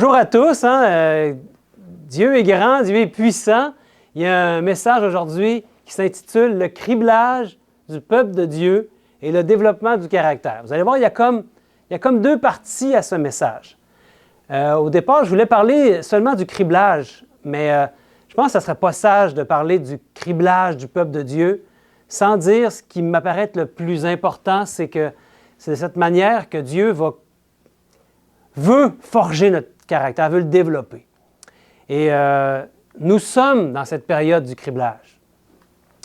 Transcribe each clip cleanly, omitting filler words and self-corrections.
Bonjour à tous. Dieu est grand, Dieu est puissant. Il y a un message aujourd'hui qui s'intitule « Le criblage du peuple de Dieu et le développement du caractère ». Vous allez voir, il y a comme deux parties à ce message. Au départ, je voulais parler seulement du criblage, mais je pense que ce ne serait pas sage de parler du criblage du peuple de Dieu sans dire ce qui m'apparaît le plus important, c'est que c'est de cette manière que Dieu veut forger notre caractère, veut le développer. Et nous sommes dans cette période du criblage.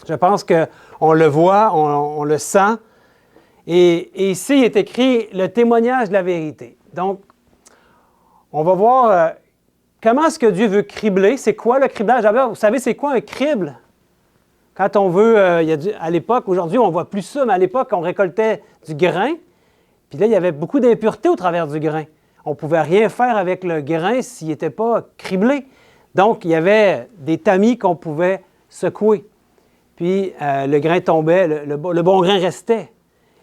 Je pense qu'on le voit, on le sent. Et ici, il est écrit « le témoignage de la vérité ». Donc, on va voir comment est-ce que Dieu veut cribler. C'est quoi le criblage? D'abord, vous savez, c'est quoi un crible? Quand on veut, à l'époque, aujourd'hui, on ne voit plus ça, mais à l'époque, on récoltait du grain. Puis là, il y avait beaucoup d'impuretés au travers du grain. On ne pouvait rien faire avec le grain s'il n'était pas criblé. Donc, il y avait des tamis qu'on pouvait secouer. Puis, le grain tombait, le bon grain restait.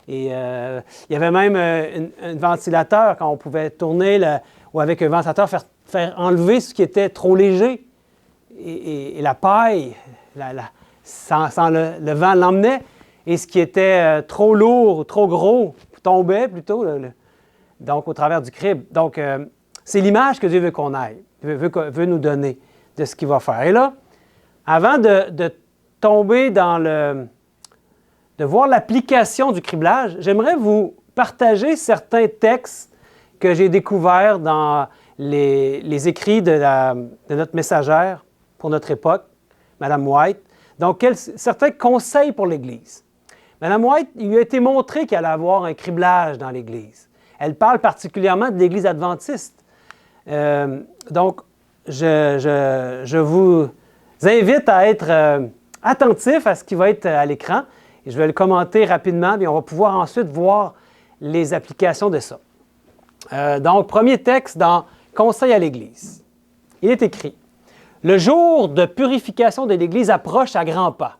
Et il y avait même un ventilateur quand on pouvait tourner, ou avec un ventilateur, faire enlever ce qui était trop léger. Et la paille, sans le vent l'emmenait. Et ce qui était trop lourd, trop gros, tombait plutôt, donc au travers du crible. Donc, c'est l'image que Dieu veut qu'on aille, veut nous donner de ce qu'il va faire. Et là, avant de tomber de voir l'application du criblage, j'aimerais vous partager certains textes que j'ai découverts dans les écrits de notre messagère pour notre époque, Mme White. Donc, certains conseils pour l'Église. Mme White, il lui a été montré qu'il allait avoir un criblage dans l'Église. Elle parle particulièrement de l'Église adventiste. Donc, je vous invite à être attentif à ce qui va être à l'écran. Et je vais le commenter rapidement, puis on va pouvoir ensuite voir les applications de ça. Donc, premier texte dans Conseil à l'Église. Il est écrit « Le jour de purification de l'Église approche à grands pas.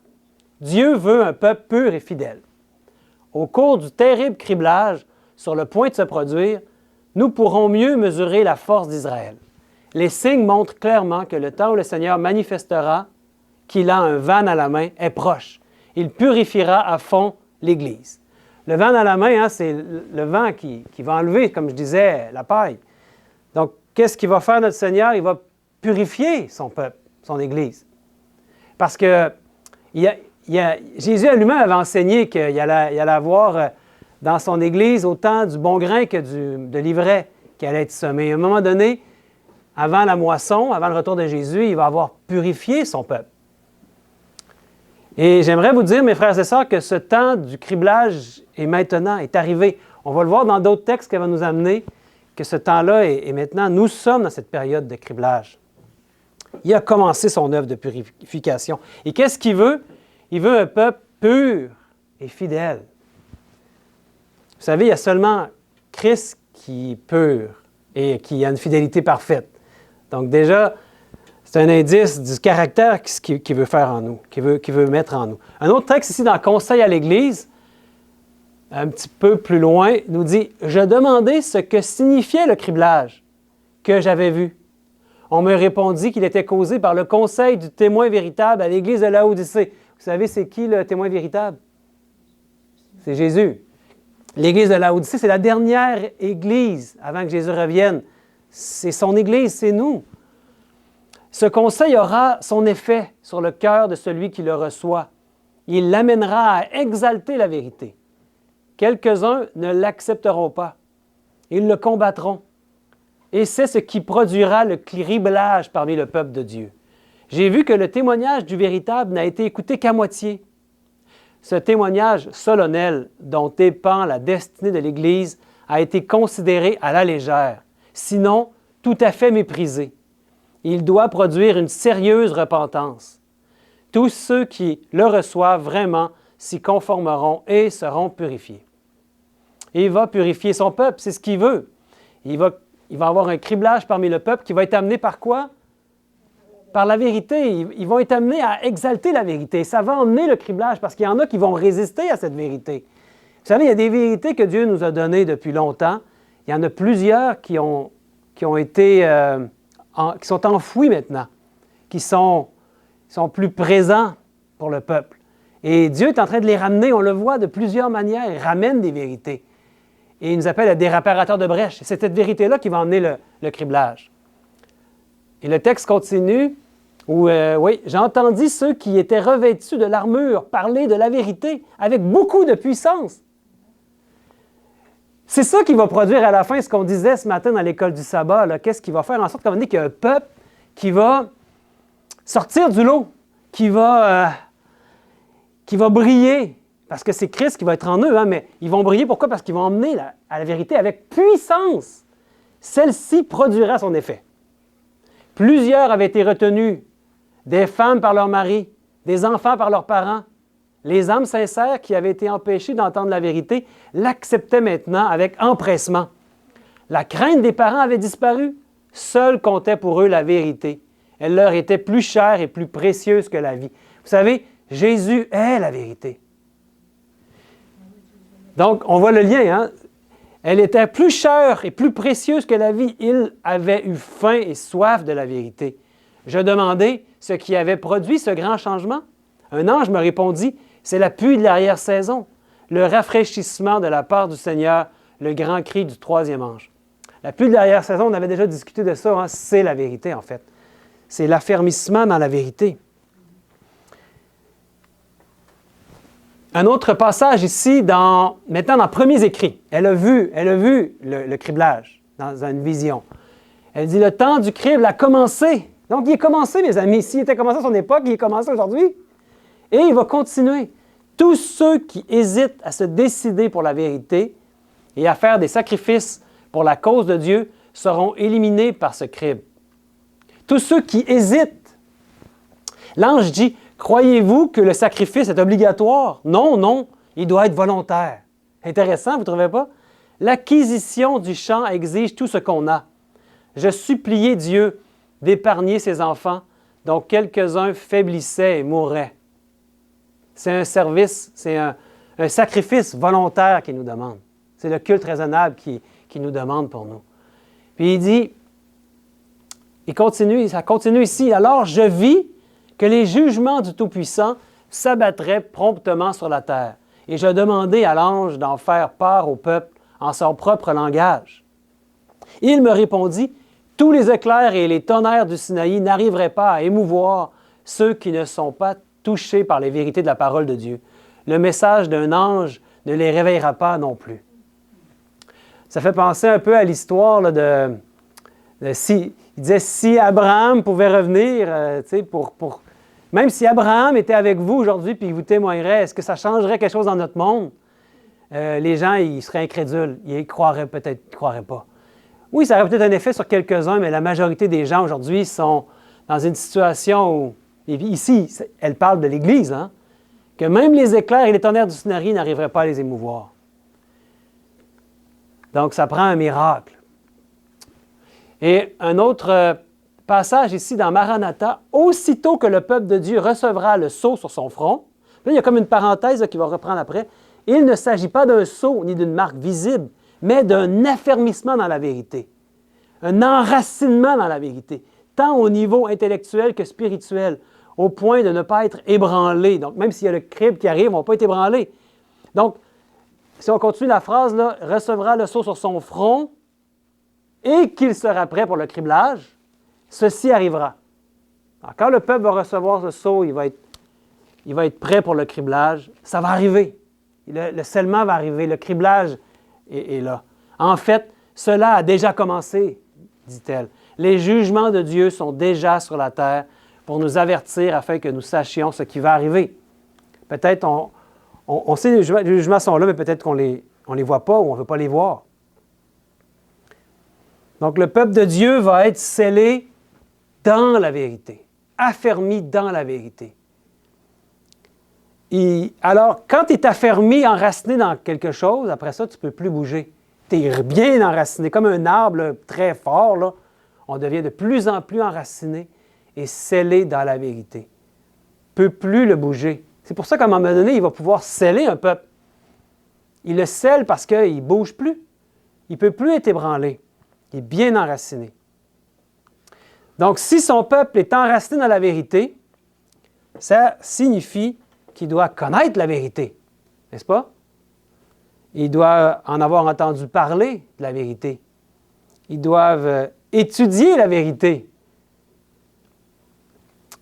Dieu veut un peuple pur et fidèle. Au cours du terrible criblage sur le point de se produire, nous pourrons mieux mesurer la force d'Israël. Les signes montrent clairement que le temps où le Seigneur manifestera qu'il a un van à la main est proche. Il purifiera à fond l'Église. » Le van à la main, c'est le vent qui va enlever, comme je disais, la paille. Donc, qu'est-ce qu'il va faire notre Seigneur? Il va purifier son peuple, son Église. Parce que Jésus lui-même avait enseigné qu'il allait avoir dans son Église autant du bon grain que de l'ivraie qui allait être semé. À un moment donné, avant la moisson, avant le retour de Jésus, il va avoir purifié son peuple. Et j'aimerais vous dire, mes frères et sœurs, que ce temps du criblage est maintenant, est arrivé. On va le voir dans d'autres textes qui vont nous amener, que ce temps-là est maintenant. Nous sommes dans cette période de criblage. Il a commencé son œuvre de purification. Et qu'est-ce qu'il veut? Il veut un peuple pur et fidèle. Vous savez, il y a seulement Christ qui est pur et qui a une fidélité parfaite. Donc déjà, c'est un indice du caractère qu'il veut faire en nous, qu'il veut mettre en nous. Un autre texte ici dans Conseil à l'Église, un petit peu plus loin, nous dit « Je demandais ce que signifiait le criblage que j'avais vu. On me répondit qu'il était causé par le conseil du témoin véritable à l'Église de Laodicée. » Vous savez, c'est qui le témoin véritable? C'est Jésus. L'Église de Laodicée, c'est la dernière Église avant que Jésus revienne. C'est son Église, c'est nous. Ce conseil aura son effet sur le cœur de celui qui le reçoit. Il l'amènera à exalter la vérité. Quelques-uns ne l'accepteront pas. Ils le combattront. Et c'est ce qui produira le criblage parmi le peuple de Dieu. J'ai vu que le témoignage du véritable n'a été écouté qu'à moitié. Ce témoignage solennel dont dépend la destinée de l'Église a été considéré à la légère, sinon tout à fait méprisé. Il doit produire une sérieuse repentance. Tous ceux qui le reçoivent vraiment s'y conformeront et seront purifiés. Et il va purifier son peuple, c'est ce qu'il veut. Il va avoir un criblage parmi le peuple qui va être amené par quoi? Par la vérité. Ils vont être amenés à exalter la vérité. Ça va emmener le criblage parce qu'il y en a qui vont résister à cette vérité. Vous savez, il y a des vérités que Dieu nous a données depuis longtemps. Il y en a plusieurs qui ont qui ont été, qui sont enfouis maintenant, qui sont plus présents pour le peuple. Et Dieu est en train de les ramener, on le voit de plusieurs manières, il ramène des vérités. Et il nous appelle à des réparateurs de brèches. C'est cette vérité-là qui va emmener le criblage. Et le texte continue, où, oui, j'ai entendu ceux qui étaient revêtus de l'armure parler de la vérité avec beaucoup de puissance. C'est ça qui va produire à la fin ce qu'on disait ce matin dans l'école du sabbat. Qu'est-ce qui va faire en sorte qu'il y a un peuple qui va sortir du lot, qui va briller, parce que c'est Christ qui va être en eux, hein, mais ils vont briller. Pourquoi? Parce qu'ils vont emmener à la vérité avec puissance. Celle-ci produira son effet. Plusieurs avaient été retenus, des femmes par leurs maris, des enfants par leurs parents. Les âmes sincères qui avaient été empêchées d'entendre la vérité l'acceptaient maintenant avec empressement. La crainte des parents avait disparu. Seule comptait pour eux la vérité. Elle leur était plus chère et plus précieuse que la vie. Vous savez, Jésus est la vérité. Donc, on voit le lien. Hein? Elle était plus chère et plus précieuse que la vie. Il avait eu faim et soif de la vérité. Je demandai ce qui avait produit ce grand changement. Un ange me répondit, c'est la pluie de l'arrière-saison, le rafraîchissement de la part du Seigneur, le grand cri du troisième ange. La pluie de l'arrière-saison, on avait déjà discuté de ça, hein? C'est la vérité en fait. C'est l'affermissement dans la vérité. Un autre passage ici, maintenant dans Premiers Écrits. Elle a vu le criblage dans une vision. Elle dit, le temps du crible a commencé. Donc, il est commencé, mes amis. S'il était commencé à son époque, il est commencé aujourd'hui. Et il va continuer. Tous ceux qui hésitent à se décider pour la vérité et à faire des sacrifices pour la cause de Dieu seront éliminés par ce crible. Tous ceux qui hésitent. L'ange dit, croyez-vous que le sacrifice est obligatoire? Non, non, il doit être volontaire. Intéressant, vous ne trouvez pas? L'acquisition du champ exige tout ce qu'on a. Je suppliais Dieu d'épargner ses enfants, dont quelques-uns faiblissaient et mouraient. C'est un service, c'est un sacrifice volontaire qu'il nous demande. C'est le culte raisonnable qui nous demande pour nous. Puis il dit, ça continue ici, alors je vis que les jugements du Tout-Puissant s'abattraient promptement sur la terre. Et je demandai à l'ange d'en faire part au peuple en son propre langage. Il me répondit, tous les éclairs et les tonnerres du Sinaï n'arriveraient pas à émouvoir ceux qui ne sont pas touchés par les vérités de la parole de Dieu. Le message d'un ange ne les réveillera pas non plus. Ça fait penser un peu à l'histoire là, il disait, si Abraham pouvait revenir, même si Abraham était avec vous aujourd'hui et vous témoignerait, est-ce que ça changerait quelque chose dans notre monde? Les gens, ils seraient incrédules. Ils croiraient peut-être, ils ne croiraient pas. Oui, ça aurait peut-être un effet sur quelques-uns, mais la majorité des gens aujourd'hui sont dans une situation où, et ici, elle parle de l'Église, hein, que même les éclairs et les tonnerres du Sinaï n'arriveraient pas à les émouvoir. Donc, ça prend un miracle. Et un autre passage ici dans Maranatha, aussitôt que le peuple de Dieu recevra le sceau sur son front, là, il y a comme une parenthèse là, qui va reprendre après, il ne s'agit pas d'un sceau ni d'une marque visible, mais d'un affermissement dans la vérité, un enracinement dans la vérité, tant au niveau intellectuel que spirituel, au point de ne pas être ébranlé. Donc, même s'il y a le crible qui arrive, on ne va pas être ébranlé. Donc, si on continue la phrase, là, recevra le sceau sur son front et qu'il sera prêt pour le criblage, ceci arrivera. Alors, quand le peuple va recevoir ce sceau, il va être prêt pour le criblage. Ça va arriver. Le scellement va arriver. Le criblage est là. En fait, cela a déjà commencé, dit-elle. Les jugements de Dieu sont déjà sur la terre pour nous avertir afin que nous sachions ce qui va arriver. Peut-être on sait que les jugements sont là, mais peut-être qu'on les voit pas ou on ne veut pas les voir. Donc, le peuple de Dieu va être scellé dans la vérité, affermi dans la vérité. Alors, quand tu es affermi, enraciné dans quelque chose, après ça, tu ne peux plus bouger. Tu es bien enraciné, comme un arbre là, très fort. Là, on devient de plus en plus enraciné et scellé dans la vérité. Il ne peut plus le bouger. C'est pour ça qu'à un moment donné, il va pouvoir sceller un peuple. Il le scelle parce qu'il ne bouge plus. Il ne peut plus être ébranlé. Il est bien enraciné. Donc, si son peuple est enraciné dans la vérité, ça signifie qu'il doit connaître la vérité, n'est-ce pas? Ils doivent en avoir entendu parler de la vérité. Ils doivent étudier la vérité.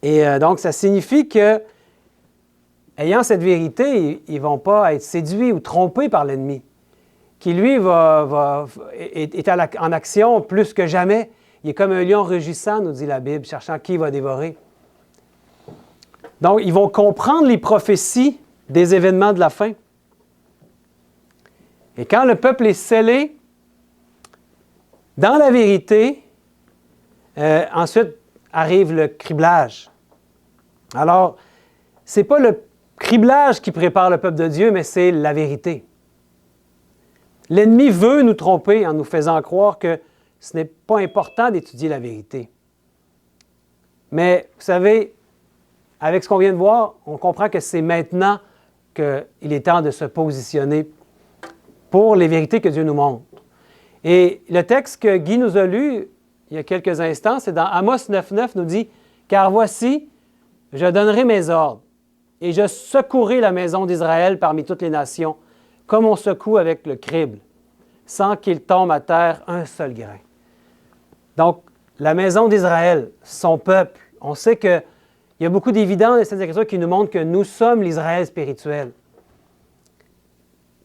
Et donc, ça signifie que, ayant cette vérité, ils ne vont pas être séduits ou trompés par l'ennemi, qui, lui, est en action plus que jamais. Il est comme un lion rugissant, nous dit la Bible, cherchant qui va dévorer. Donc, ils vont comprendre les prophéties des événements de la fin. Et quand le peuple est scellé dans la vérité, ensuite arrive le criblage. Alors, ce n'est pas le criblage qui prépare le peuple de Dieu, mais c'est la vérité. L'ennemi veut nous tromper en nous faisant croire que ce n'est pas important d'étudier la vérité. Mais, vous savez, avec ce qu'on vient de voir, on comprend que c'est maintenant qu'il est temps de se positionner pour les vérités que Dieu nous montre. Et le texte que Guy nous a lu il y a quelques instants, c'est dans Amos 9.9, nous dit « Car voici, je donnerai mes ordres, et je secouerai la maison d'Israël parmi toutes les nations, comme on secoue avec le crible, sans qu'il tombe à terre un seul grain. » Donc, la maison d'Israël, son peuple, on sait qu'il y a beaucoup d'évidence dans cette écriture qui nous montrent que nous sommes l'Israël spirituel.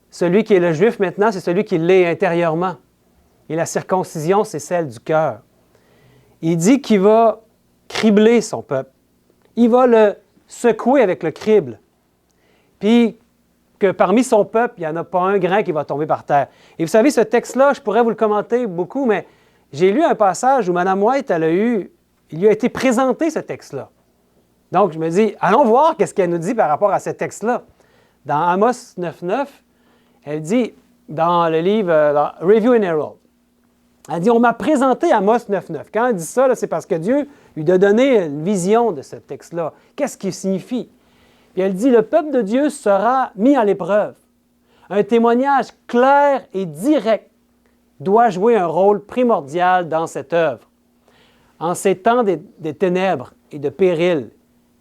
Celui qui est le Juif maintenant, c'est celui qui l'est intérieurement. Et la circoncision, c'est celle du cœur. Il dit qu'il va cribler son peuple. Il va le secouer avec le crible. Puis que parmi son peuple, il n'y en a pas un grain qui va tomber par terre. Et vous savez, ce texte-là, je pourrais vous le commenter beaucoup, mais j'ai lu un passage où Mme White, il lui a été présenté ce texte-là. Donc, je me dis, allons voir qu'est-ce qu'elle nous dit par rapport à ce texte-là. Dans Amos 9.9, elle dit, dans le livre dans Review and Herald, elle dit, on m'a présenté Amos 9.9. Quand elle dit ça, c'est parce que Dieu lui a donné une vision de ce texte-là. Qu'est-ce qu'il signifie? Puis elle dit, le peuple de Dieu sera mis à l'épreuve. Un témoignage clair et direct doit jouer un rôle primordial dans cette œuvre. En ces temps des ténèbres et de péril,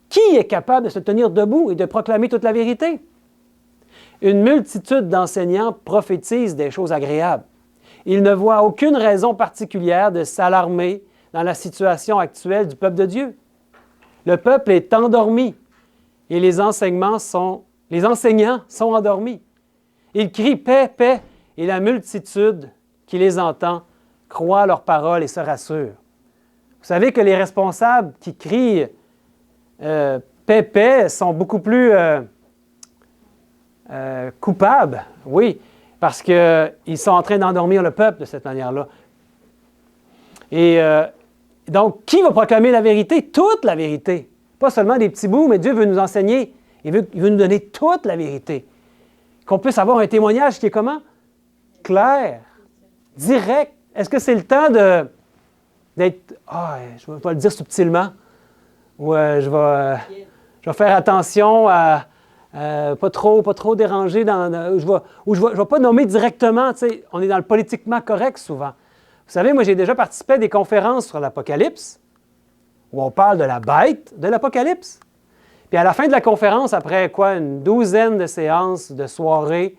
qui est capable de se tenir debout et de proclamer toute la vérité? Une multitude d'enseignants prophétisent des choses agréables. Ils ne voient aucune raison particulière de s'alarmer dans la situation actuelle du peuple de Dieu. Le peuple est endormi et les enseignants sont endormis. Ils crient « paix, paix » et la multitude qui les entend croit leurs paroles et se rassure. Vous savez que les responsables qui crient paix, paix sont beaucoup plus coupables, oui, parce qu'ils sont en train d'endormir le peuple de cette manière-là. Et donc, qui va proclamer la vérité? Toute la vérité. Pas seulement des petits bouts, mais Dieu veut nous enseigner. Il veut nous donner toute la vérité. Qu'on puisse avoir un témoignage qui est comment? Clair, direct. Est-ce que c'est le temps d'être... je ne vais pas le dire subtilement. Ou je vais faire attention à pas trop déranger. Je ne vais pas nommer directement. On est dans le politiquement correct souvent. Vous savez, moi, j'ai déjà participé à des conférences sur l'Apocalypse où on parle de la bête de l'Apocalypse. Puis à la fin de la conférence, après une douzaine de séances, de soirées,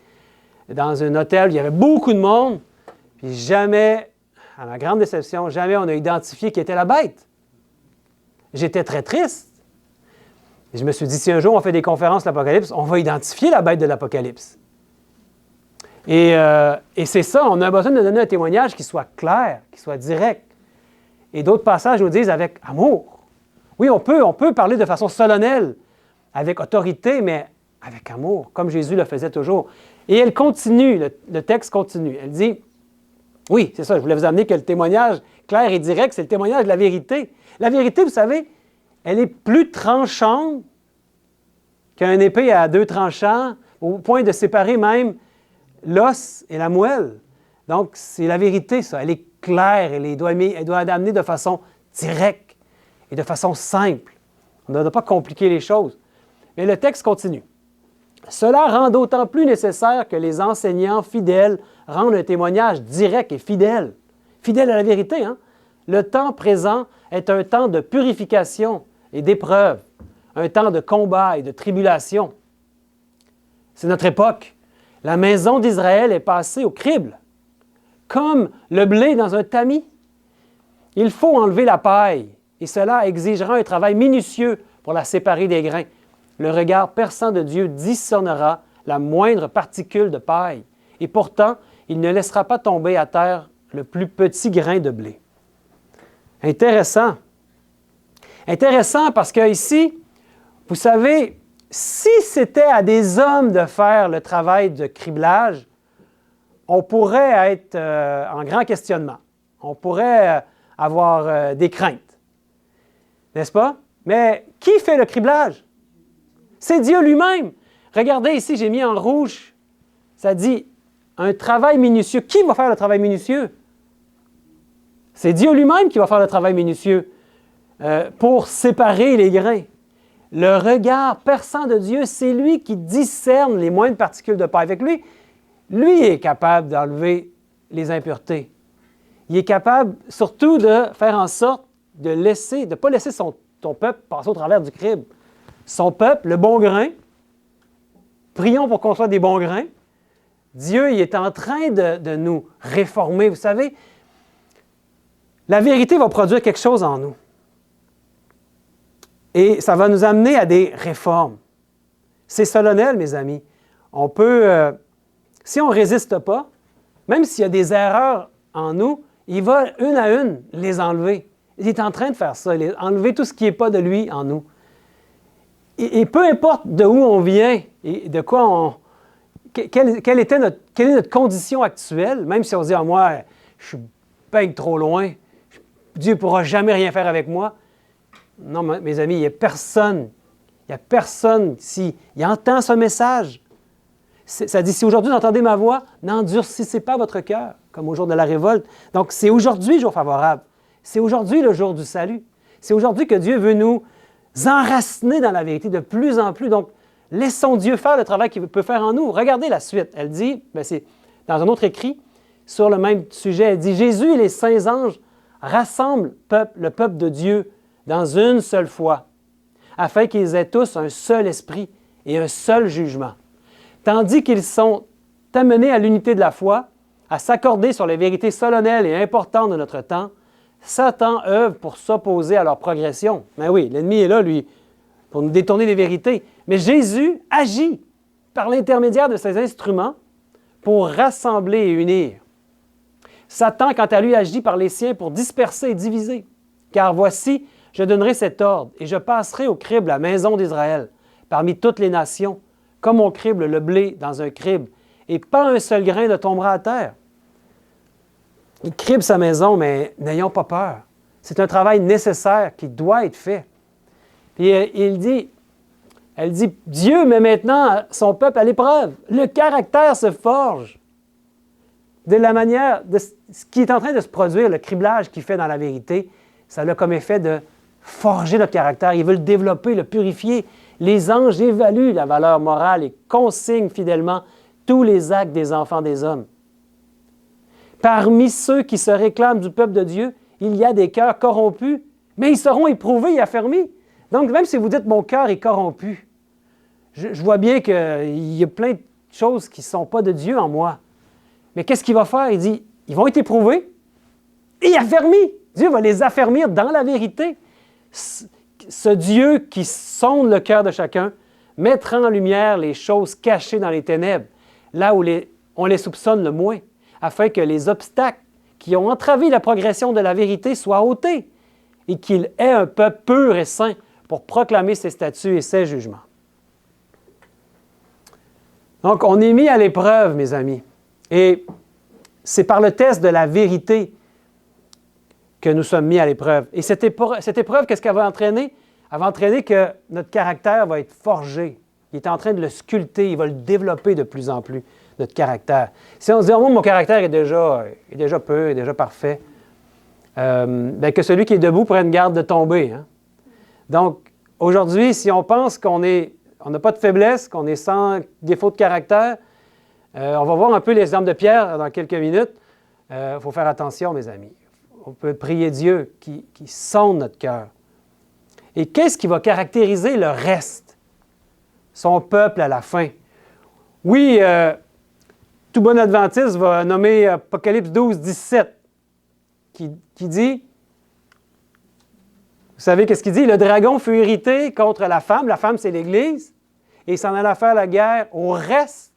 dans un hôtel, il y avait beaucoup de monde. Puis jamais, à ma grande déception, jamais on a identifié qui était la bête. J'étais très triste. Et je me suis dit, si un jour on fait des conférences de l'Apocalypse, on va identifier la bête de l'Apocalypse. Et c'est ça, on a besoin de donner un témoignage qui soit clair, qui soit direct. Et d'autres passages nous disent avec amour. Oui, on peut parler de façon solennelle, avec autorité, mais avec amour, comme Jésus le faisait toujours. Et elle continue, le texte continue. Elle dit, oui, c'est ça, je voulais vous amener que le témoignage clair et direct, c'est le témoignage de la vérité. La vérité, vous savez, elle est plus tranchante qu'un épée à deux tranchants, au point de séparer même l'os et la moelle. Donc, c'est la vérité, ça. Elle est claire, elle doit amener de façon directe et de façon simple. On ne doit pas compliquer les choses. Mais le texte continue. Cela rend d'autant plus nécessaire que les enseignants fidèles rendent un témoignage direct et fidèle. fidèle à la vérité. Hein? Le temps présent est un temps de purification et d'épreuve, un temps de combat et de tribulation. C'est notre époque. La maison d'Israël est passée au crible, comme le blé dans un tamis. Il faut enlever la paille, et cela exigera un travail minutieux pour la séparer des grains. Le regard perçant de Dieu discernera la moindre particule de paille, et pourtant, il ne laissera pas tomber à terre le plus petit grain de blé. Intéressant. Intéressant parce que ici, vous savez, si c'était à des hommes de faire le travail de criblage, on pourrait être en grand questionnement. On pourrait avoir des craintes. N'est-ce pas? Mais qui fait le criblage? C'est Dieu lui-même. Regardez ici, j'ai mis en rouge, ça dit un travail minutieux. Qui va faire le travail minutieux? C'est Dieu lui-même qui va faire le travail minutieux pour séparer les grains. Le regard perçant de Dieu, c'est lui qui discerne les moindres particules de paille. Avec lui est capable d'enlever les impuretés. Il est capable surtout de faire en sorte de ne pas laisser son peuple passer au travers du crible. Son peuple, le bon grain, prions pour qu'on soit des bons grains. Dieu, il est en train de nous réformer. Vous savez, la vérité va produire quelque chose en nous. Et ça va nous amener à des réformes. C'est solennel, mes amis. On peut, si on ne résiste pas, même s'il y a des erreurs en nous, il va une à une les enlever. Il est en train de faire ça, enlever tout ce qui n'est pas de lui en nous. Et peu importe de où on vient et de quoi quelle est notre condition actuelle, même si on se dit « Ah, moi, je suis bien trop loin, Dieu ne pourra jamais rien faire avec moi », non, mes amis, il n'y a personne, s'il entend ce message. Ça dit, si aujourd'hui vous entendez ma voix, n'endurcissez pas votre cœur, comme au jour de la révolte. Donc, c'est aujourd'hui jour favorable. C'est aujourd'hui le jour du salut. C'est aujourd'hui que Dieu veut nous enraciner dans la vérité de plus en plus. Donc, laissons Dieu faire le travail qu'il peut faire en nous. Regardez la suite. Elle dit, c'est dans un autre écrit, sur le même sujet, elle dit, Jésus et les saints anges rassemblent le peuple de Dieu dans une seule foi, afin qu'ils aient tous un seul esprit et un seul jugement. Tandis qu'ils sont amenés à l'unité de la foi, à s'accorder sur les vérités solennelles et importantes de notre temps, Satan œuvre pour s'opposer à leur progression. Mais oui, l'ennemi est là, lui, pour nous détourner des vérités. Mais Jésus agit par l'intermédiaire de ses instruments pour rassembler et unir. Satan, quant à lui, agit par les siens pour disperser et diviser. Car voici, je donnerai cet ordre, et je passerai au crible la maison d'Israël, parmi toutes les nations, comme on crible le blé dans un crible, et pas un seul grain ne tombera à terre. Il crible sa maison, mais n'ayons pas peur. C'est un travail nécessaire qui doit être fait. Puis elle dit, Dieu met maintenant son peuple à l'épreuve. Le caractère se forge de la manière, de ce qui est en train de se produire, le criblage qu'il fait dans la vérité, ça a comme effet de forger notre caractère. Il veut le développer, le purifier. Les anges évaluent la valeur morale et consignent fidèlement tous les actes des enfants des hommes. Parmi ceux qui se réclament du peuple de Dieu, il y a des cœurs corrompus, mais ils seront éprouvés et affermis. Donc, même si vous dites « mon cœur est corrompu », je vois bien qu'il y a plein de choses qui ne sont pas de Dieu en moi. Mais qu'est-ce qu'il va faire? Il dit, ils vont être éprouvés et affermis. Dieu va les affermir dans la vérité. Ce Dieu qui sonde le cœur de chacun mettra en lumière les choses cachées dans les ténèbres, là où on les soupçonne le moins, afin que les obstacles qui ont entravé la progression de la vérité soient ôtés et qu'il ait un peuple pur et saint pour proclamer ses statuts et ses jugements. Donc, on est mis à l'épreuve, mes amis. Et c'est par le test de la vérité que nous sommes mis à l'épreuve. Et cette épreuve, qu'est-ce qu'elle va entraîner? Elle va entraîner que notre caractère va être forgé. Il est en train de le sculpter, il va le développer de plus en plus, notre caractère. Si on se dit, oh, mon caractère est déjà pur, est déjà parfait, que celui qui est debout prenne garde de tomber. Hein? Donc, aujourd'hui, si on pense qu'on n'a pas de faiblesse, qu'on est sans défaut de caractère, on va voir un peu l'exemple de Pierre dans quelques minutes. faut faire attention, mes amis. On peut prier Dieu qui sonde notre cœur. Et qu'est-ce qui va caractériser le reste? Son peuple à la fin. Oui, tout bon adventiste va nommer Apocalypse 12, 17, qui dit, vous savez qu'est-ce qu'il dit? Le dragon fut irrité contre la femme c'est l'Église, et il s'en alla faire la guerre au reste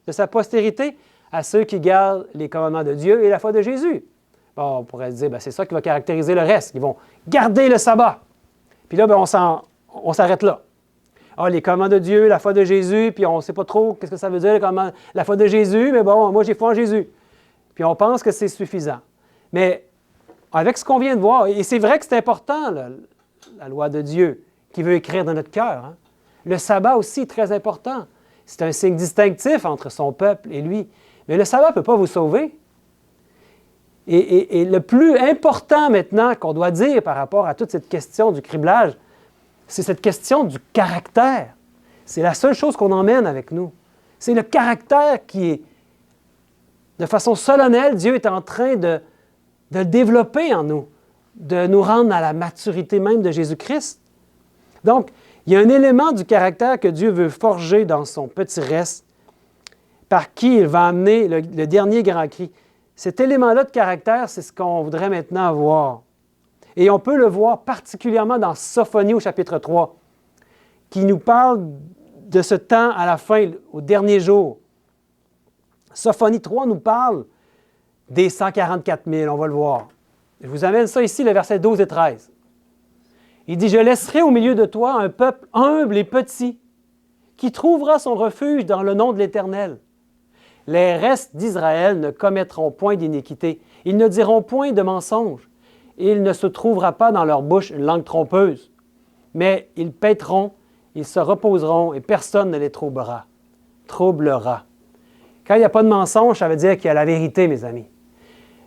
de sa postérité, à ceux qui gardent les commandements de Dieu et la foi de Jésus. Bon, on pourrait se dire, c'est ça qui va caractériser le reste. Ils vont garder le sabbat. Puis là, on s'arrête là. Ah, les commandements de Dieu, la foi de Jésus, puis on ne sait pas trop qu'est-ce que ça veut dire, la foi de Jésus, mais bon, moi j'ai foi en Jésus. Puis on pense que c'est suffisant. Mais avec ce qu'on vient de voir, et c'est vrai que c'est important, la loi de Dieu, qui veut écrire dans notre cœur. Hein? Le sabbat aussi est très important. C'est un signe distinctif entre son peuple et lui. Mais le sabbat ne peut pas vous sauver. Et le plus important maintenant qu'on doit dire par rapport à toute cette question du criblage, c'est cette question du caractère. C'est la seule chose qu'on emmène avec nous. C'est le caractère qui est, de façon solennelle, Dieu est en train de développer en nous, de nous rendre à la maturité même de Jésus-Christ. Donc, il y a un élément du caractère que Dieu veut forger dans son petit reste, par qui il va amener le dernier grand cri. Cet élément-là de caractère, c'est ce qu'on voudrait maintenant voir. Et on peut le voir particulièrement dans Sophonie au chapitre 3, qui nous parle de ce temps à la fin, au dernier jour. Sophonie 3 nous parle des 144 000, on va le voir. Je vous amène ça ici, le verset 12 et 13. Il dit « Je laisserai au milieu de toi un peuple humble et petit, qui trouvera son refuge dans le nom de l'Éternel. Les restes d'Israël ne commettront point d'iniquité, ils ne diront point de mensonge, et il ne se trouvera pas dans leur bouche une langue trompeuse. Mais ils paîtront, ils se reposeront, et personne ne les troublera. Quand il n'y a pas de mensonge, ça veut dire qu'il y a la vérité, mes amis.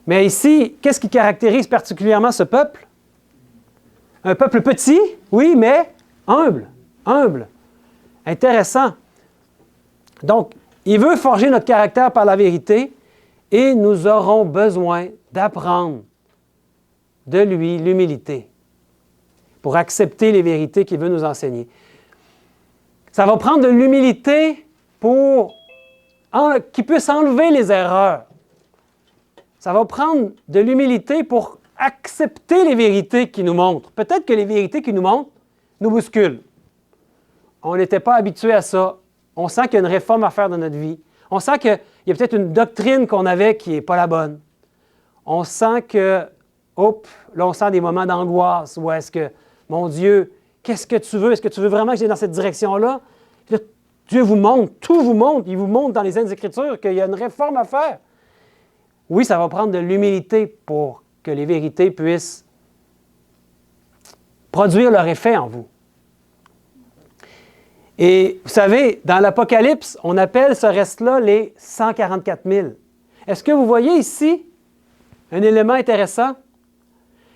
Mais ici, qu'est-ce qui caractérise particulièrement ce peuple? Un peuple petit, oui, mais humble. Intéressant. Donc, il veut forger notre caractère par la vérité et nous aurons besoin d'apprendre de lui l'humilité pour accepter les vérités qu'il veut nous enseigner. Ça va prendre de l'humilité pour qu'il puisse enlever les erreurs. Ça va prendre de l'humilité pour accepter les vérités qu'il nous montre. Peut-être que les vérités qu'il nous montre nous bousculent. On n'était pas habitué à ça. On sent qu'il y a une réforme à faire dans notre vie. On sent qu'il y a peut-être une doctrine qu'on avait qui n'est pas la bonne. On sent que, là on sent des moments d'angoisse. Ou est-ce que, mon Dieu, qu'est-ce que tu veux? Est-ce que tu veux vraiment que j'aille dans cette direction-là? Là, Dieu vous montre, tout vous montre. Il vous montre dans les Saintes Écritures qu'il y a une réforme à faire. Oui, ça va prendre de l'humilité pour que les vérités puissent produire leur effet en vous. Et vous savez, dans l'Apocalypse, on appelle ce reste-là les 144 000. Est-ce que vous voyez ici un élément intéressant?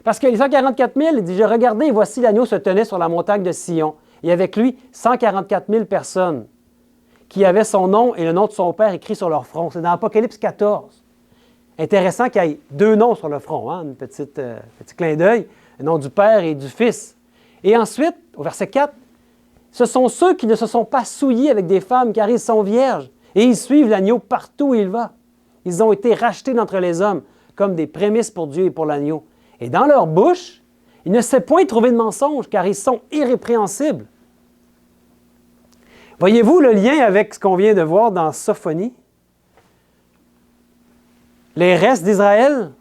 Parce que les 144 000, il dit, « Je regardais et voici l'agneau se tenait sur la montagne de Sion. Et avec lui, 144 000 personnes qui avaient son nom et le nom de son Père écrit sur leur front. » C'est dans Apocalypse 14. Intéressant qu'il y ait deux noms sur le front, hein? Petit clin d'œil, le nom du Père et du Fils. Et ensuite, au verset 4, « Ce sont ceux qui ne se sont pas souillés avec des femmes, car ils sont vierges, et ils suivent l'agneau partout où il va. Ils ont été rachetés d'entre les hommes, comme des prémices pour Dieu et pour l'agneau. Et dans leur bouche, il ne s'est point trouvé de mensonge, car ils sont irrépréhensibles. » Voyez-vous le lien avec ce qu'on vient de voir dans Sophonie? Les restes d'Israël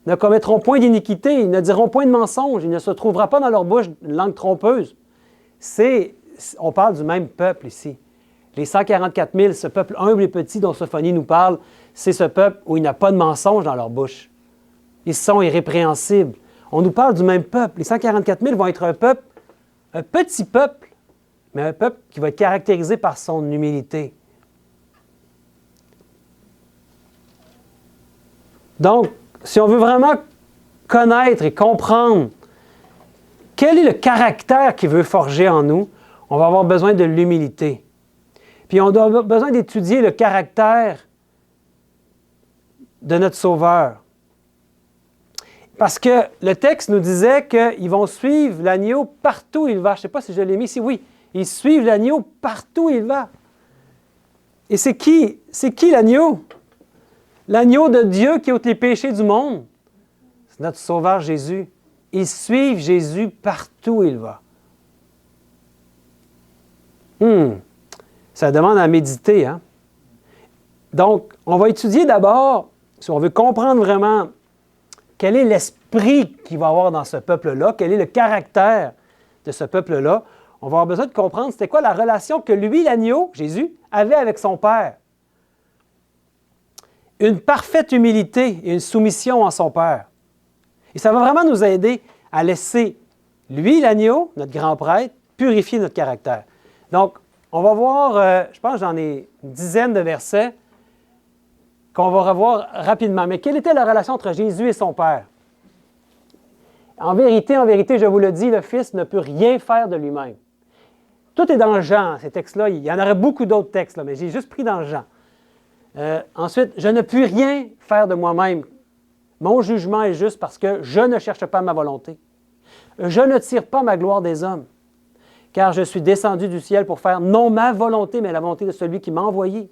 ne commettront point d'iniquité, ils ne diront point de mensonge, il ne se trouvera pas dans leur bouche une langue trompeuse. On parle du même peuple ici. Les 144 000, ce peuple humble et petit dont Sophonie nous parle, c'est ce peuple où il n'y a pas de mensonge dans leur bouche. Ils sont irrépréhensibles. On nous parle du même peuple. Les 144 000 vont être un petit peuple, mais un peuple qui va être caractérisé par son humilité. Donc, si on veut vraiment connaître et comprendre quel est le caractère qu'il veut forger en nous, on va avoir besoin de l'humilité. Puis on a besoin d'étudier le caractère de notre Sauveur. Parce que le texte nous disait qu'ils vont suivre l'agneau partout où il va. Je ne sais pas si je l'ai mis ici. Oui, ils suivent l'agneau partout où il va. Et c'est qui l'agneau? L'agneau de Dieu qui ôte les péchés du monde. C'est notre Sauveur Jésus. Ils suivent Jésus partout où il va. Ça demande à méditer, hein? Donc, on va étudier d'abord, si on veut comprendre vraiment quel est l'esprit qu'il va y avoir dans ce peuple-là, quel est le caractère de ce peuple-là. On va avoir besoin de comprendre c'était quoi la relation que lui, l'agneau, Jésus, avait avec son Père. Une parfaite humilité et une soumission en son Père. Et ça va vraiment nous aider à laisser lui, l'agneau, notre grand prêtre, purifier notre caractère. Donc, on va voir, je pense que j'en ai une dizaine de versets qu'on va revoir rapidement. Mais quelle était la relation entre Jésus et son Père? En vérité, je vous le dis, le Fils ne peut rien faire de lui-même. Tout est dans Jean, ces textes-là. Il y en aurait beaucoup d'autres textes, là, mais j'ai juste pris dans Jean. Ensuite, je ne puis rien faire de moi-même. Mon jugement est juste parce que je ne cherche pas ma volonté. Je ne tire pas ma gloire des hommes, car je suis descendu du ciel pour faire non ma volonté, mais la volonté de celui qui m'a envoyé.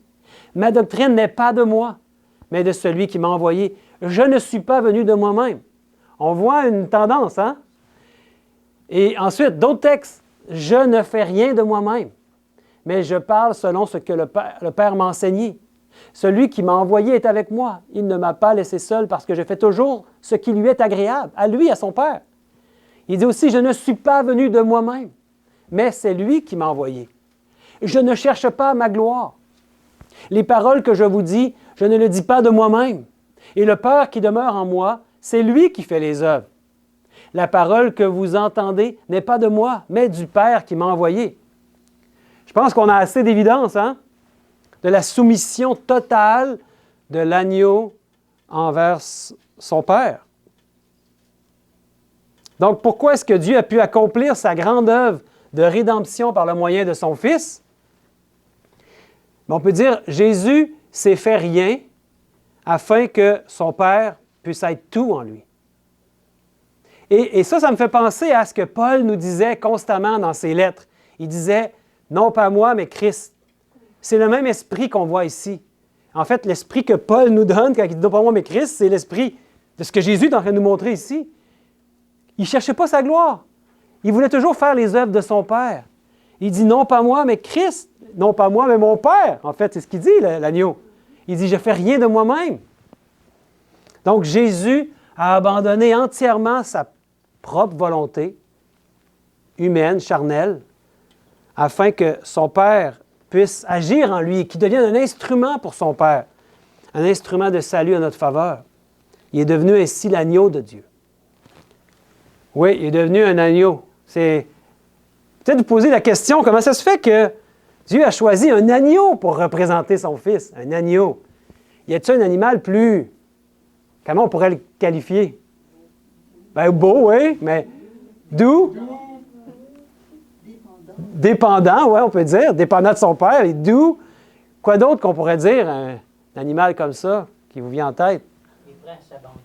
Ma doctrine n'est pas de moi, mais de celui qui m'a envoyé. Je ne suis pas venu de moi-même. On voit une tendance, hein? Et ensuite, d'autres textes. Je ne fais rien de moi-même, mais je parle selon ce que le Père m'a enseigné. Celui qui m'a envoyé est avec moi. Il ne m'a pas laissé seul parce que je fais toujours ce qui lui est agréable, à lui, à son Père. Il dit aussi, je ne suis pas venu de moi-même, mais c'est lui qui m'a envoyé. Je ne cherche pas ma gloire. Les paroles que je vous dis, je ne le dis pas de moi-même. Et le Père qui demeure en moi, c'est lui qui fait les œuvres. La parole que vous entendez n'est pas de moi, mais du Père qui m'a envoyé. Je pense qu'on a assez d'évidence, hein? De la soumission totale de l'agneau envers son Père. Donc, pourquoi est-ce que Dieu a pu accomplir sa grande œuvre de rédemption par le moyen de son Fils? On peut dire, Jésus s'est fait rien afin que son Père puisse être tout en lui. Et ça me fait penser à ce que Paul nous disait constamment dans ses lettres. Il disait, non pas moi, mais Christ. C'est le même esprit qu'on voit ici. En fait, l'esprit que Paul nous donne quand il dit non pas moi, mais Christ, c'est l'esprit de ce que Jésus est en train de nous montrer ici. Il ne cherchait pas sa gloire. Il voulait toujours faire les œuvres de son Père. Il dit non pas moi, mais Christ. Non pas moi, mais mon Père. En fait, c'est ce qu'il dit, l'agneau. Il dit, je ne fais rien de moi-même. Donc, Jésus a abandonné entièrement sa propre volonté humaine, charnelle, afin que son Père puisse agir en lui et qu'il devienne un instrument pour son Père, un instrument de salut en notre faveur. Il est devenu ainsi l'agneau de Dieu. Oui, il est devenu un agneau. C'est peut-être vous poser la question, comment ça se fait que Dieu a choisi un agneau pour représenter son Fils? Un agneau. Y a-t-il un animal plus... Comment on pourrait le qualifier? Ben, beau, oui, mais doux? Dépendant, oui, on peut dire. Dépendant de son père et doux. Quoi d'autre qu'on pourrait dire, un animal comme ça, qui vous vient en tête? Il est prêt à s'abandonner.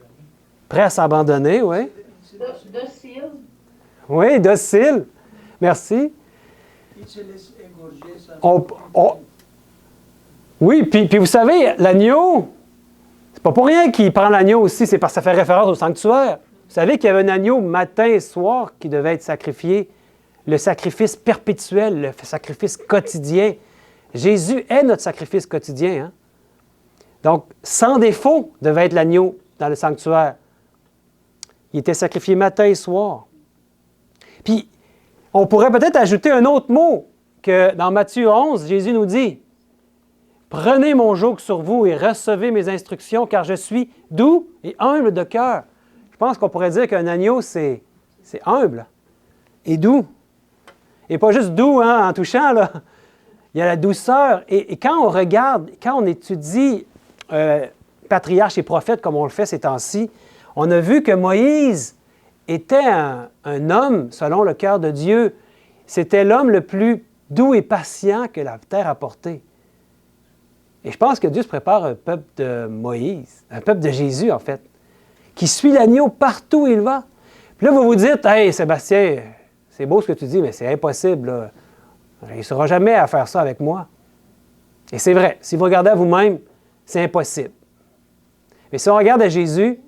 Prêt à s'abandonner, oui. Docile. Oui, docile. Merci. Il se laisse égorger sa Oui, puis vous savez, l'agneau, c'est pas pour rien qu'il prend l'agneau aussi, c'est parce que ça fait référence au sanctuaire. Vous savez qu'il y avait un agneau matin et soir qui devait être sacrifié, le sacrifice perpétuel, le sacrifice quotidien. Jésus est notre sacrifice quotidien. Hein? Donc, sans défaut devait être l'agneau dans le sanctuaire. Il était sacrifié matin et soir. Puis, on pourrait peut-être ajouter un autre mot que dans Matthieu 11, Jésus nous dit, « Prenez mon joug sur vous et recevez mes instructions, car je suis doux et humble de cœur. » Je pense qu'on pourrait dire qu'un agneau, c'est humble et doux. Et pas juste doux, hein, en touchant, là. Il y a la douceur. Et quand on regarde, quand on étudie patriarches et prophètes, comme on le fait ces temps-ci, on a vu que Moïse était un homme selon le cœur de Dieu. C'était l'homme le plus doux et patient que la terre a porté. Et je pense que Dieu se prépare un peuple de Moïse, un peuple de Jésus, en fait, qui suit l'agneau partout où il va. Puis là, vous vous dites, « Hey, Sébastien, c'est beau ce que tu dis, mais c'est impossible. Là. Il ne sera jamais à faire ça avec moi. » Et c'est vrai, si vous regardez à vous-même, c'est impossible. Mais si on regarde à Jésus,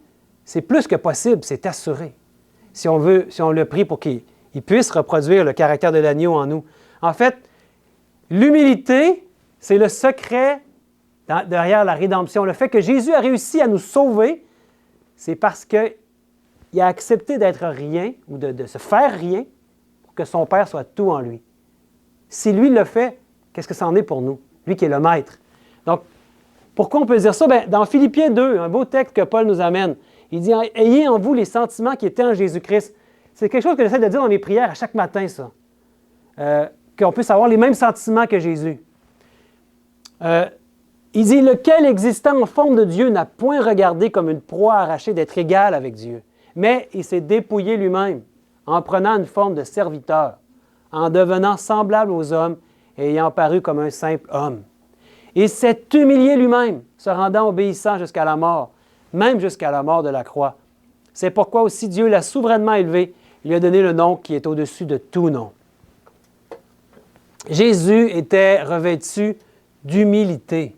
c'est plus que possible, c'est assuré. Si on le prie pour qu'il puisse reproduire le caractère de l'agneau en nous. En fait, l'humilité, c'est le secret derrière la rédemption. Le fait que Jésus a réussi à nous sauver, c'est parce qu'il a accepté d'être rien ou de se faire rien pour que son Père soit tout en lui. Si lui le fait, qu'est-ce que ça en est pour nous? Lui qui est le maître. Donc, pourquoi on peut dire ça? Bien, dans Philippiens 2, un beau texte que Paul nous amène, il dit « Ayez en vous les sentiments qui étaient en Jésus-Christ ». C'est quelque chose que j'essaie de dire dans mes prières à chaque matin, ça. Qu'on puisse avoir les mêmes sentiments que Jésus. Il dit « Lequel existant en forme de Dieu n'a point regardé comme une proie arrachée d'être égal avec Dieu, mais il s'est dépouillé lui-même en prenant une forme de serviteur, en devenant semblable aux hommes et ayant paru comme un simple homme. Il s'est humilié lui-même, se rendant obéissant jusqu'à la mort, même jusqu'à la mort de la croix. C'est pourquoi aussi Dieu l'a souverainement élevé, il lui a donné le nom qui est au-dessus de tout nom. » Jésus était revêtu d'humilité.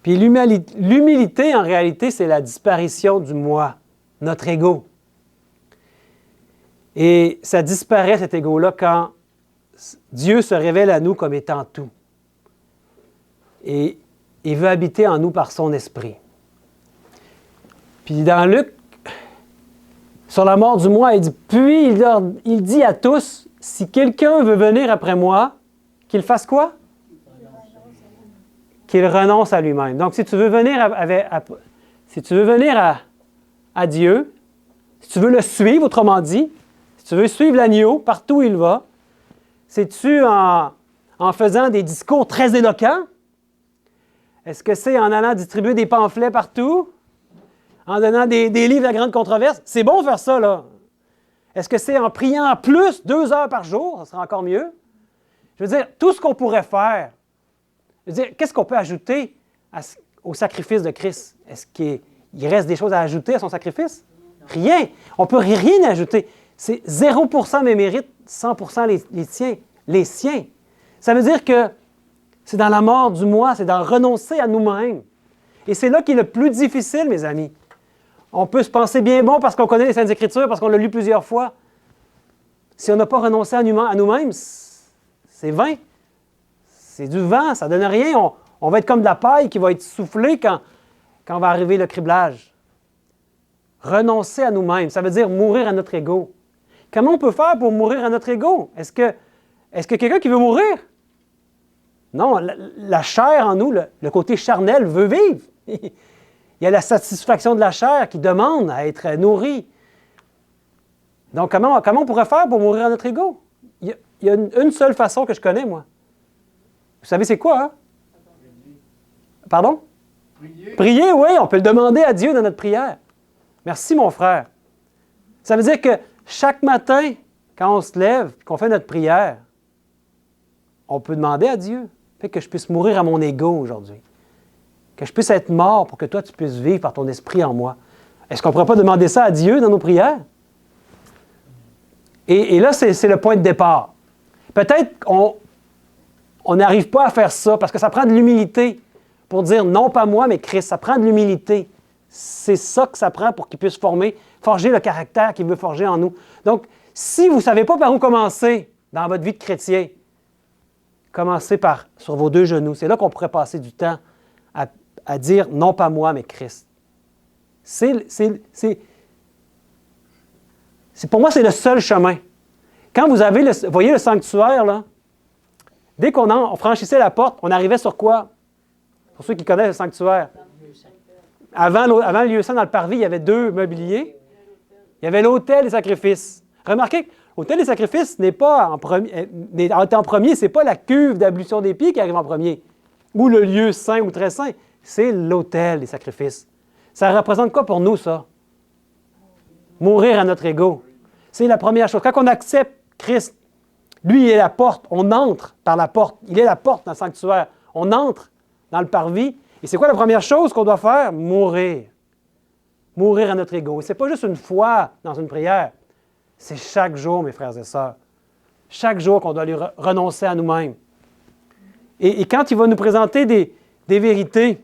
Puis l'humilité, en réalité, c'est la disparition du moi, notre ego. Et ça disparaît, cet ego-là, quand Dieu se révèle à nous comme étant tout. Et il veut habiter en nous par son esprit. Puis dans Luc, sur la mort du moi, il dit « Puis il dit à tous, si quelqu'un veut venir après moi, qu'il fasse quoi? Qu'il renonce à lui-même. » Donc, si tu veux venir à Dieu, si tu veux le suivre, autrement dit, si tu veux suivre l'agneau partout où il va, c'est-tu en faisant des discours très éloquents? Est-ce que c'est en allant distribuer des pamphlets partout? En donnant des livres à grande controverse? C'est bon de faire ça, là. Est-ce que c'est en priant plus 2 heures par jour? Ça serait encore mieux. Je veux dire, tout ce qu'on pourrait faire. Je veux dire, qu'est-ce qu'on peut ajouter au sacrifice de Christ? Est-ce qu'il reste des choses à ajouter à son sacrifice? Rien. On ne peut rien ajouter. C'est 0% mes mérites, 100% les tiens, les siens. Ça veut dire que c'est dans la mort du moi, c'est dans renoncer à nous-mêmes. Et c'est là qu'il est le plus difficile, mes amis. On peut se penser bien bon parce qu'on connaît les Saintes Écritures, parce qu'on l'a lu plusieurs fois. Si on n'a pas renoncé à nous-mêmes, c'est vain. C'est du vent, ça ne donne rien. On va être comme de la paille qui va être soufflée quand va arriver le criblage. Renoncer à nous-mêmes, ça veut dire mourir à notre ego. Comment on peut faire pour mourir à notre ego? Est-ce que quelqu'un qui veut mourir? Non, la chair en nous, le côté charnel veut vivre. Il y a la satisfaction de la chair qui demande à être nourrie. Donc, comment on pourrait faire pour mourir à notre ego? Il y a une seule façon que je connais, moi. Vous savez c'est quoi, hein? Pardon? Prier, oui, on peut le demander à Dieu dans notre prière. Merci, mon frère. Ça veut dire que chaque matin, quand on se lève et qu'on fait notre prière, on peut demander à Dieu que je puisse mourir à mon ego aujourd'hui. Que je puisse être mort pour que toi, tu puisses vivre par ton esprit en moi. Est-ce qu'on ne pourrait pas demander ça à Dieu dans nos prières? Et là, c'est le point de départ. Peut-être qu'on n'arrive pas à faire ça parce que ça prend de l'humilité pour dire non pas moi, mais Christ. Ça prend de l'humilité. C'est ça que ça prend pour qu'il puisse forger le caractère qu'il veut forger en nous. Donc, si vous ne savez pas par où commencer dans votre vie de chrétien, commencez sur vos 2 genoux. C'est là qu'on pourrait passer du temps à dire non pas moi, mais Christ. Pour moi, c'est le seul chemin. Quand vous voyez le sanctuaire, là, dès qu'on franchissait la porte, on arrivait sur quoi? Pour ceux qui connaissent le sanctuaire. Avant le lieu saint, dans le parvis, il y avait 2 mobiliers. Il y avait l'autel des sacrifices. Remarquez que l'autel des sacrifices n'est pas en premier. En premier, ce n'est pas la cuve d'ablution des pieds qui arrive en premier, ou le lieu saint ou très saint. C'est l'autel des sacrifices. Ça représente quoi pour nous, ça? Mourir à notre ego. C'est la première chose. Quand on accepte Christ, lui, il est la porte. On entre par la porte. Il est la porte dans le sanctuaire. On entre dans le parvis. Et c'est quoi la première chose qu'on doit faire? Mourir. Mourir à notre ego. Ce n'est pas juste une fois dans une prière. C'est chaque jour, mes frères et sœurs. Chaque jour qu'on doit lui renoncer à nous-mêmes. Et quand il va nous présenter des vérités,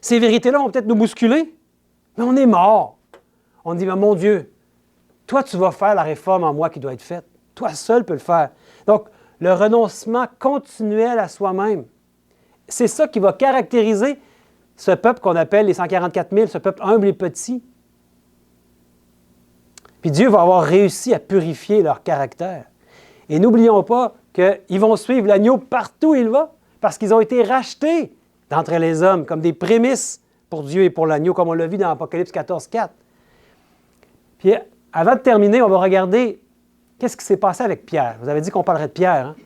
ces vérités-là vont peut-être nous bousculer, mais on est mort. On dit, mais mon Dieu, toi, tu vas faire la réforme en moi qui doit être faite. Toi seul peux le faire. Donc, le renoncement continuel à soi-même, c'est ça qui va caractériser ce peuple qu'on appelle les 144 000, ce peuple humble et petit. Puis Dieu va avoir réussi à purifier leur caractère. Et n'oublions pas qu'ils vont suivre l'agneau partout où il va, parce qu'ils ont été rachetés d'entre les hommes comme des prémices pour Dieu et pour l'agneau, comme on l'a vu dans Apocalypse 14, 4. Puis, avant de terminer, on va regarder qu'est-ce qui s'est passé avec Pierre. Je vous avais dit qu'on parlerait de Pierre. Hein?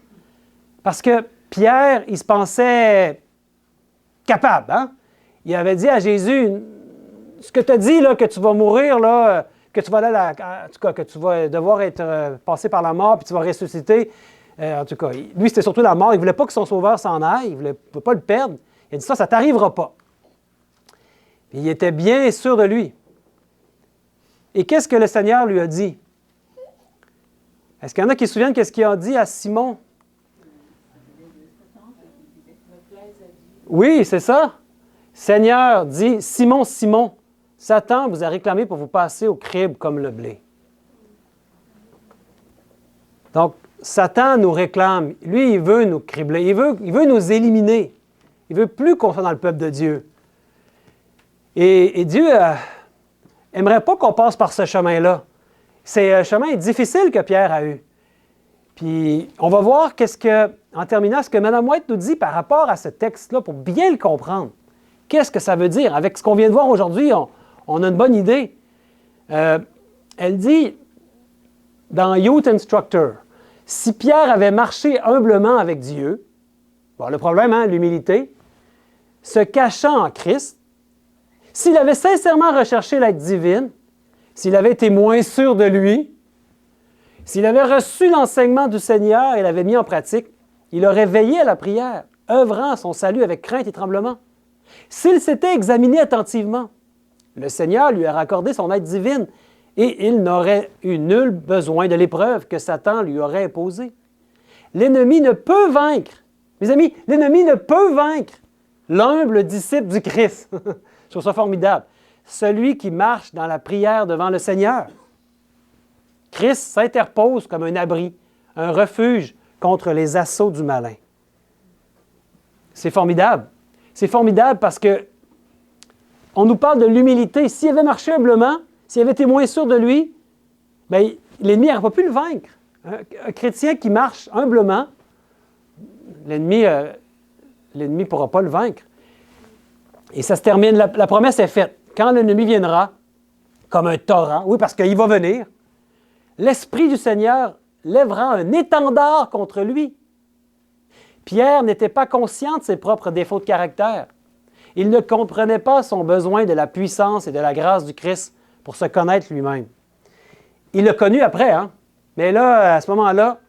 Parce que Pierre, il se pensait capable. Hein? Il avait dit à Jésus, ce que tu as dit, là, que tu vas mourir, là, que tu vas aller en tout cas, que tu vas devoir être passé par la mort, puis tu vas ressusciter. En tout cas, lui, c'était surtout la mort. Il ne voulait pas que son sauveur s'en aille. Il ne voulait pas le perdre. Il a dit ça ne t'arrivera pas. Puis il était bien sûr de lui. Et qu'est-ce que le Seigneur lui a dit? Est-ce qu'il y en a qui se souviennent qu'est-ce qu'il a dit à Simon? Oui, c'est ça. Seigneur dit, Simon, Simon, Satan vous a réclamé pour vous passer au crible comme le blé. Donc, Satan nous réclame. Lui, il veut nous cribler. Il veut nous éliminer. Il ne veut plus qu'on soit dans le peuple de Dieu. Et Dieu n'aimerait pas qu'on passe par ce chemin-là. C'est un chemin difficile que Pierre a eu. Puis, on va voir en terminant, ce que Mme White nous dit par rapport à ce texte-là pour bien le comprendre. Qu'est-ce que ça veut dire? Avec ce qu'on vient de voir aujourd'hui, on a une bonne idée. Elle dit, dans Youth Instructor, si Pierre avait marché humblement avec Dieu, bon, le problème, hein, l'humilité, se cachant en Christ, s'il avait sincèrement recherché l'aide divine, s'il avait été moins sûr de lui, s'il avait reçu l'enseignement du Seigneur et l'avait mis en pratique, il aurait veillé à la prière, œuvrant à son salut avec crainte et tremblement. S'il s'était examiné attentivement, le Seigneur lui aurait accordé son aide divine et il n'aurait eu nul besoin de l'épreuve que Satan lui aurait imposée. L'ennemi ne peut vaincre, mes amis, l'ennemi ne peut vaincre l'humble disciple du Christ. Je trouve ça formidable. Celui qui marche dans la prière devant le Seigneur. Christ s'interpose comme un abri, un refuge contre les assauts du malin. C'est formidable. C'est formidable parce que on nous parle de l'humilité. S'il avait marché humblement, s'il avait été moins sûr de lui, bien, l'ennemi n'aurait pas pu le vaincre. Un chrétien qui marche humblement, l'ennemi ne pourra pas le vaincre. Et ça se termine, la promesse est faite. Quand l'ennemi viendra, comme un torrent, oui, parce qu'il va venir, l'Esprit du Seigneur lèvera un étendard contre lui. Pierre n'était pas conscient de ses propres défauts de caractère. Il ne comprenait pas son besoin de la puissance et de la grâce du Christ pour se connaître lui-même. Il l'a connu après, hein? Mais là, à ce moment-là,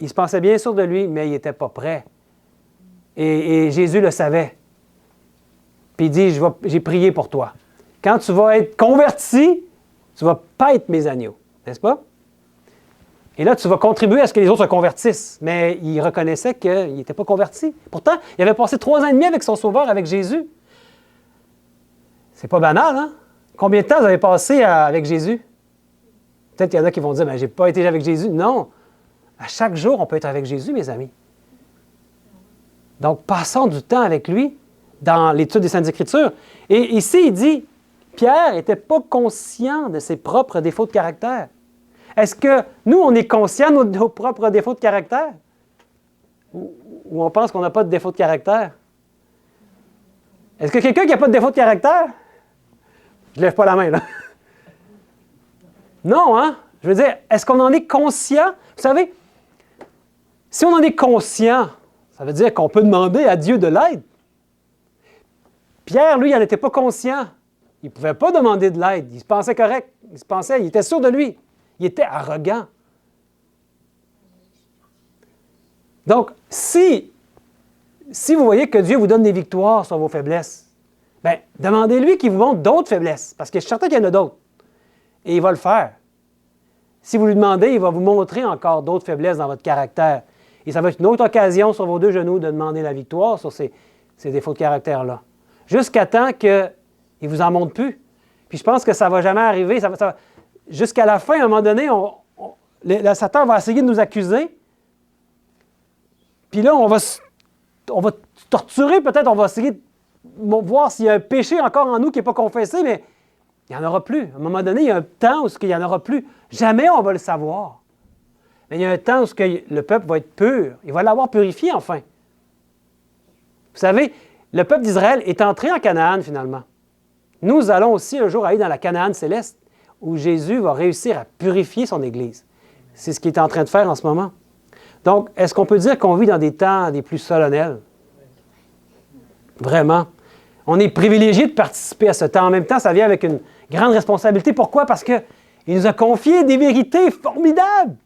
il se pensait bien sûr de lui, mais il n'était pas prêt. Et Jésus le savait. Puis il dit, j'ai prié pour toi. Quand tu vas être converti, tu vas paître mes agneaux, n'est-ce pas? Et là, tu vas contribuer à ce que les autres se convertissent. Mais il reconnaissait qu'il n'était pas converti. Pourtant, il avait passé 3 ans et demi avec son Sauveur, avec Jésus. C'est pas banal, hein? Combien de temps vous avez passé avec Jésus? Peut-être qu'il y en a qui vont dire, je n'ai pas été avec Jésus. Non. À chaque jour, on peut être avec Jésus, mes amis. Donc, passons du temps avec lui dans l'étude des Saintes Écritures. Et ici, il dit, Pierre n'était pas conscient de ses propres défauts de caractère. Est-ce que nous, on est conscient de nos propres défauts de caractère? Ou on pense qu'on n'a pas de défaut de caractère? Est-ce que quelqu'un qui n'a pas de défaut de caractère? Je ne lève pas la main, là. Non, hein? Je veux dire, est-ce qu'on en est conscient? Vous savez, si on en est conscient, ça veut dire qu'on peut demander à Dieu de l'aide. Pierre, lui, il n'en était pas conscient. Il ne pouvait pas demander de l'aide. Il se pensait correct. Il était sûr de lui. Il était arrogant. Donc, si si vous voyez que Dieu vous donne des victoires sur vos faiblesses, bien, demandez-lui qu'il vous montre d'autres faiblesses, parce que je suis certain qu'il y en a d'autres. Et il va le faire. Si vous lui demandez, il va vous montrer encore d'autres faiblesses dans votre caractère. Et ça va être une autre occasion sur vos deux genoux de demander la victoire sur ces défauts de caractère-là. Jusqu'à temps qu'il ne vous en montre plus. Puis je pense que ça ne va jamais arriver. Jusqu'à la fin, à un moment donné, le Satan va essayer de nous accuser. Puis là, on va torturer peut-être, on va essayer de voir s'il y a un péché encore en nous qui n'est pas confessé, mais il n'y en aura plus. À un moment donné, il y a un temps où il n'y en aura plus. Jamais on va le savoir. Mais il y a un temps où le peuple va être pur. Il va l'avoir purifié enfin. Vous savez, le peuple d'Israël est entré en Canaan finalement. Nous allons aussi un jour aller dans la Canaan céleste où Jésus va réussir à purifier son Église. C'est ce qu'il est en train de faire en ce moment. Donc, est-ce qu'on peut dire qu'on vit dans des temps des plus solennels? Vraiment. On est privilégié de participer à ce temps. En même temps, ça vient avec une grande responsabilité. Pourquoi? Parce qu'il nous a confié des vérités formidables.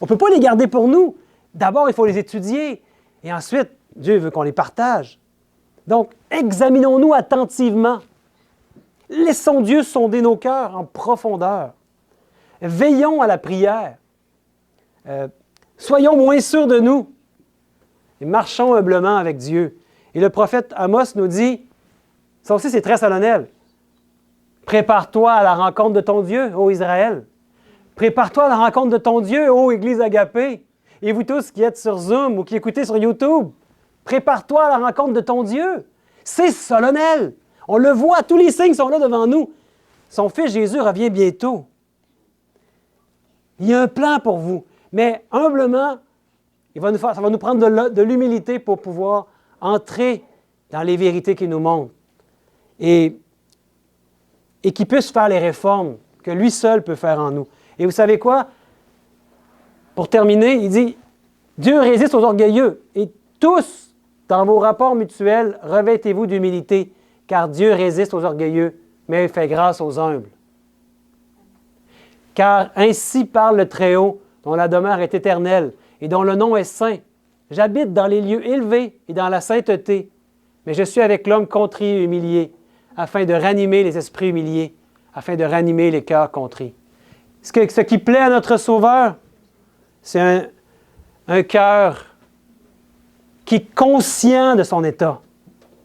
On ne peut pas les garder pour nous. D'abord, il faut les étudier. Et ensuite, Dieu veut qu'on les partage. Donc, examinons-nous attentivement. Laissons Dieu sonder nos cœurs en profondeur. Veillons à la prière. Soyons moins sûrs de nous. Et marchons humblement avec Dieu. Et le prophète Amos nous dit, ça aussi c'est très solennel, prépare-toi à la rencontre de ton Dieu, ô Israël. Prépare-toi à la rencontre de ton Dieu, ô Église agapée. Et vous tous qui êtes sur Zoom ou qui écoutez sur YouTube, prépare-toi à la rencontre de ton Dieu. C'est solennel. On le voit, tous les signes sont là devant nous. Son Fils Jésus revient bientôt. Il y a un plan pour vous. Mais humblement, ça va nous prendre de l'humilité pour pouvoir entrer dans les vérités qu'il nous montre. Et qu'il puisse faire les réformes que lui seul peut faire en nous. Et vous savez quoi? Pour terminer, il dit, Dieu résiste aux orgueilleux. Et tous, dans vos rapports mutuels, revêtez-vous d'humilité, car Dieu résiste aux orgueilleux, mais il fait grâce aux humbles. Car ainsi parle le Très-Haut, dont la demeure est éternelle et dont le nom est saint. J'habite dans les lieux élevés et dans la sainteté, mais je suis avec l'homme contrit et humilié, afin de ranimer les esprits humiliés, afin de ranimer les cœurs contrits. Ce qui plaît à notre Sauveur, c'est un cœur qui est conscient de son état.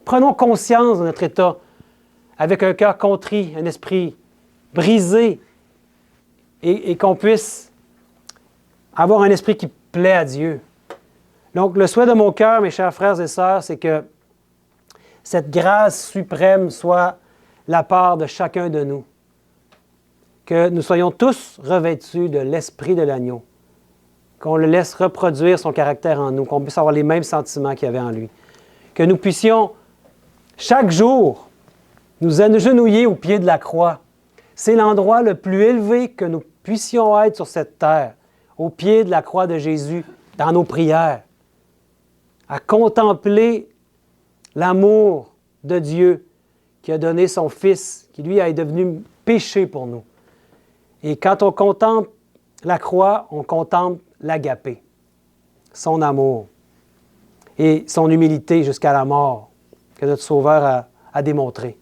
Prenons conscience de notre état avec un cœur contrit, un esprit brisé, et qu'on puisse avoir un esprit qui plaît à Dieu. Donc, le souhait de mon cœur, mes chers frères et sœurs, c'est que cette grâce suprême soit la part de chacun de nous. Que nous soyons tous revêtus de l'esprit de l'agneau. Qu'on le laisse reproduire son caractère en nous, qu'on puisse avoir les mêmes sentiments qu'il y avait en lui. Que nous puissions, chaque jour, nous agenouiller au pied de la croix. C'est l'endroit le plus élevé que nous puissions être sur cette terre, au pied de la croix de Jésus, dans nos prières, à contempler l'amour de Dieu qui a donné son Fils, qui lui est devenu péché pour nous. Et quand on contemple la croix, on contemple l'agapé, son amour et son humilité jusqu'à la mort que notre Sauveur a démontré.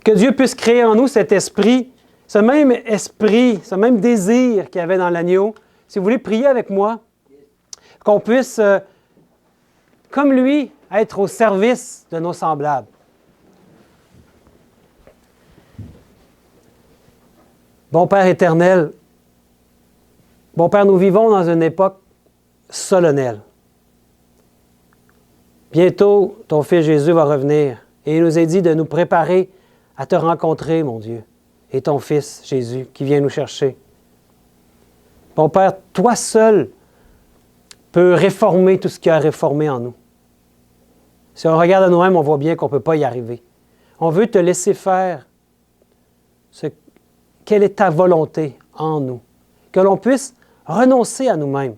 Que Dieu puisse créer en nous cet esprit, ce même désir qu'il y avait dans l'agneau. Si vous voulez prier avec moi, qu'on puisse, comme lui, être au service de nos semblables. Bon Père éternel, bon Père, nous vivons dans une époque solennelle. Bientôt, ton Fils Jésus va revenir et il nous a dit de nous préparer à te rencontrer, mon Dieu, et ton Fils Jésus qui vient nous chercher. Bon Père, toi seul peux réformer tout ce qui a réformé en nous. Si on regarde à nous-mêmes, on voit bien qu'on ne peut pas y arriver. On veut te laisser faire quelle est ta volonté en nous. Que l'on puisse renoncer à nous-mêmes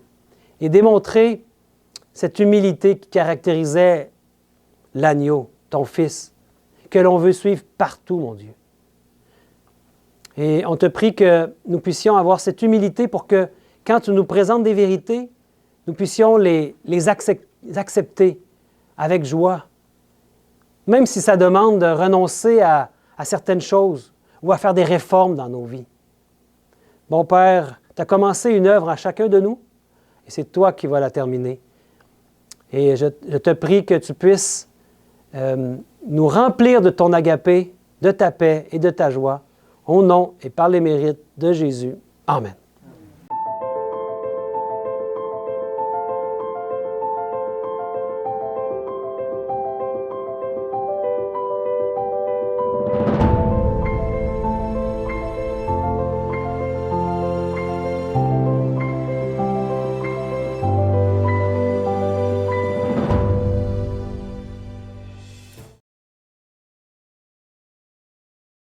et démontrer cette humilité qui caractérisait l'agneau, ton Fils, que l'on veut suivre partout, mon Dieu. Et on te prie que nous puissions avoir cette humilité pour que, quand tu nous présentes des vérités, nous puissions les accepter avec joie, même si ça demande de renoncer à certaines choses ou à faire des réformes dans nos vies. Bon Père, tu as commencé une œuvre à chacun de nous et c'est toi qui vas la terminer. Et je te prie que tu puisses nous remplir de ton agapé, de ta paix et de ta joie, au nom et par les mérites de Jésus. Amen.